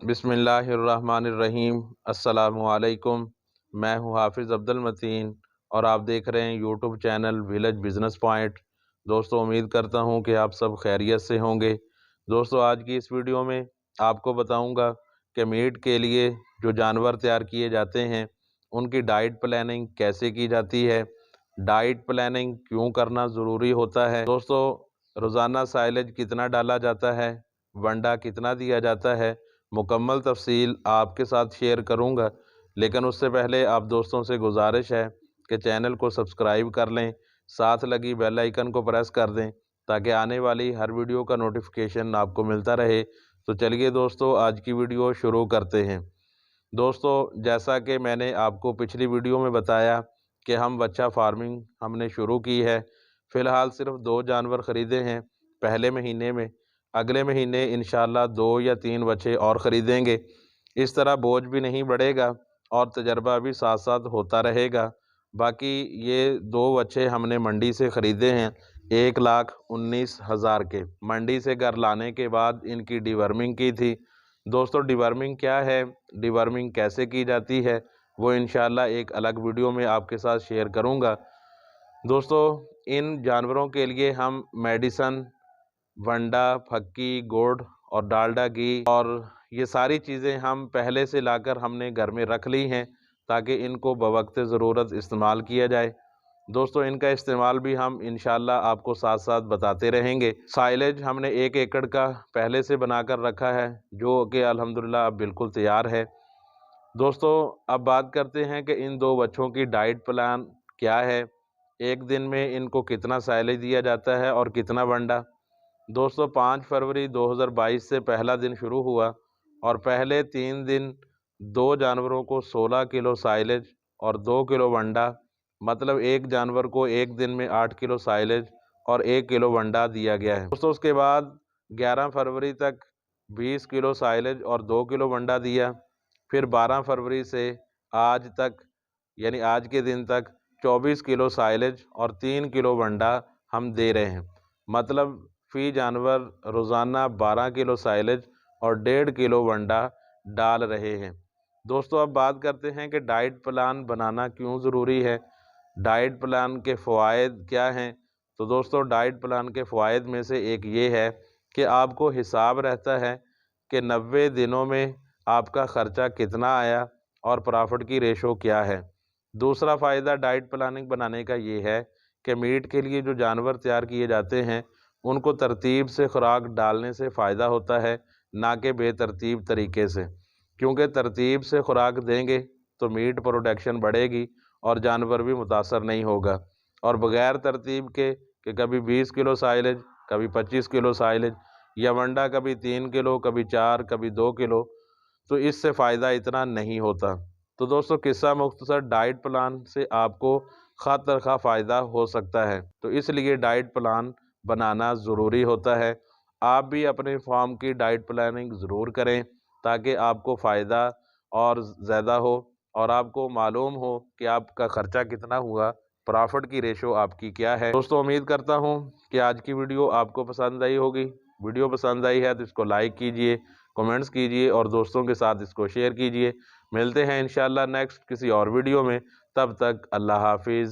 बिस्मिल्लाहिर्रहमानिर्रहीम। अस्सलामुअलैकुम। मैं हूं हाफिज़ अब्दुल मतीन और आप देख रहे हैं YouTube channel village business point. दोस्तों, उम्मीद करता हूं कि आप सब खैरियत से होंगे। दोस्तों, आज की इस वीडियो में आपको बताऊंगा कि मीट के लिए जो जानवर तैयार किए जाते हैं उनकी डाइट प्लानिंग कैसे की जाती है, डाइट प्लानिंग क्यों करना ज़रूरी होता है। दोस्तों, रोज़ाना साइलेज कितना डाला जाता है, वंडा कितना दिया जाता है, मुकम्मल तफसील आपके साथ शेयर करूंगा। लेकिन उससे पहले आप दोस्तों से गुजारिश है कि चैनल को सब्सक्राइब कर लें, साथ लगी बेल आइकन को प्रेस कर दें ताकि आने वाली हर वीडियो का नोटिफिकेशन आपको मिलता रहे। तो चलिए दोस्तों, आज की वीडियो शुरू करते हैं। दोस्तों, जैसा कि मैंने आपको पिछली वीडियो में बताया कि हम बच्चा फार्मिंग हमने शुरू की है। फ़िलहाल सिर्फ 2 जानवर ख़रीदे हैं पहले महीने में। अगले महीने इंशाल्लाह 2 या 3 बच्चे और ख़रीदेंगे। इस तरह बोझ भी नहीं बढ़ेगा और तजर्बा भी साथ साथ होता रहेगा। बाकी ये 2 बच्चे हमने मंडी से ख़रीदे हैं 1,19,000 के। मंडी से घर लाने के बाद इनकी डिवर्मिंग की थी। दोस्तों, डिवर्मिंग क्या है, डिवर्मिंग कैसे की जाती है, वो इंशाल्लाह एक अलग वीडियो में आपके साथ शेयर करूंगा। दोस्तों, इन जानवरों के लिए हम मेडिसन, वंडा, फक्की, गुड़ और डालडा घी और ये सारी चीज़ें हम पहले से लाकर हमने घर में रख ली हैं ताकि इनको बवक्त ज़रूरत इस्तेमाल किया जाए। दोस्तों, इनका इस्तेमाल भी हम इंशाल्लाह आपको साथ साथ बताते रहेंगे। साइलेज हमने 1 एकड़ का पहले से बनाकर रखा है जो कि अल्हम्दुलिल्लाह अब बिल्कुल तैयार है। दोस्तों, अब बात करते हैं कि इन 2 बच्चों की डाइट प्लान क्या है, एक दिन में इनको कितना साइलेज दिया जाता है और कितना वंडा। दोस्तों, 5 फरवरी 2022 से पहला दिन शुरू हुआ और पहले 3 दिन 2 जानवरों को 16 किलो साइलेज और 2 किलो वंडा, मतलब एक जानवर को एक दिन में 8 किलो साइलेज और 1 किलो वंडा दिया गया है। दोस्तों, उसके बाद 11 फरवरी तक 20 किलो साइलेज और 2 किलो वंडा दिया। फिर 12 फरवरी से आज तक, यानी आज के दिन तक 24 किलो साइलेज और 3 किलो वंडा हम दे रहे हैं। मतलब फ़ी जानवर रोज़ाना 12 किलो साइलेज और 1.5 किलो वंडा डाल रहे हैं। दोस्तों, अब बात करते हैं कि डाइट प्लान बनाना क्यों ज़रूरी है, डाइट प्लान के फ़वाइद क्या हैं। तो दोस्तों, डाइट प्लान के फ़वाइद में से एक ये है कि आपको हिसाब रहता है कि 90 दिनों में आपका ख़र्चा कितना आया और प्रॉफिट की रेशो क्या है। दूसरा फ़ायदा डाइट प्लानिंग बनाने का ये है कि मीट के लिए जो जानवर तैयार किए जाते हैं उनको तरतीब से खुराक डालने से फ़ायदा होता है, ना कि बेतरतीब तरीके से। क्योंकि तरतीब से खुराक देंगे तो मीट प्रोडक्शन बढ़ेगी और जानवर भी मुतासर नहीं होगा। और बग़ैर तरतीब के कि कभी 20 किलो साइलेज, कभी 25 किलो साइलेज या वंडा कभी 3 किलो, कभी 4, कभी 2 किलो, तो इससे फ़ायदा इतना नहीं होता। तो दोस्तों, किस्सा मुख्तसर डाइट प्लान से आपको खा तरखा फ़ायदा हो सकता है, तो इसलिए डाइट प्लान बनाना ज़रूरी होता है। आप भी अपने फार्म की डाइट प्लानिंग ज़रूर करें ताकि आपको फ़ायदा और ज़्यादा हो और आपको मालूम हो कि आपका ख़र्चा कितना हुआ, प्रॉफिट की रेशो आपकी क्या है। दोस्तों, उम्मीद करता हूँ कि आज की वीडियो आपको पसंद आई होगी। वीडियो पसंद आई है तो इसको लाइक कीजिए, कमेंट्स कीजिए और दोस्तों के साथ इसको शेयर कीजिए। मिलते हैं इंशाल्लाह नेक्स्ट किसी और वीडियो में। तब तक अल्लाह हाफिज़।